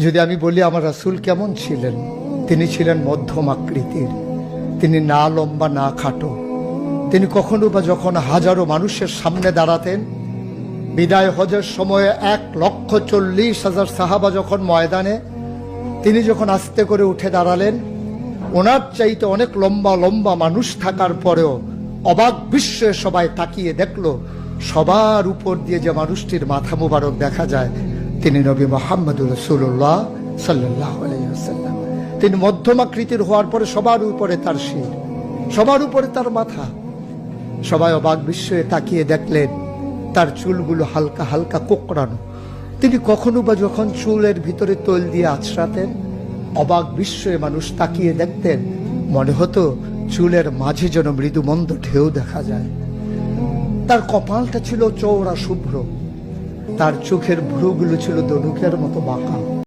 যদি আমি বলি আমার রাসূল কেমন ছিলেন, তিনি ছিলেন মধ্যম আকৃতির, তিনি না লম্বা না খাটো। তিনি কখনো বা যখন হাজারো মানুষের সামনে দাঁড়াতেন, বিদায় হজের সময়ে 1,40,000 সাহাবা যখন ময়দানে, তিনি যখন আস্তে করে উঠে দাঁড়ালেন, ওনার চাইতে অনেক লম্বা লম্বা মানুষ থাকার পরেও অবাক বিস্ময়ে সবাই তাকিয়ে দেখলো সবার উপর দিয়ে যে মানুষটির মাথা মুবারক দেখা যায়, তিনি নবী মুহাম্মদুর রাসূলুল্লাহ সাল্লাল্লাহু আলাইহি ওয়াসাল্লাম। তিনি মধ্যমাকৃতির হওয়ার পরে সবার উপরে তার শির, সবার উপরে তার মাথা। সবাই অবাক বিস্ময়ে তাকিয়ে দেখলেন তার চুলগুলো হালকা হালকা কোঁকড়ানো। তিনি কখনো বা যখন চুলের ভিতরে তৈল দিয়ে আছড়াতেন, অবাক বিস্ময়ে মানুষ তাকিয়ে দেখতেন, মনে হতো চুলের মাঝে যেন মৃদু মন্দ ঢেউ দেখা যায়। তার কপালটা ছিল চওড়া শুভ্র, তার চোখের ভ্রুগুলো ছিল ধনুকের মতো বাঁকা।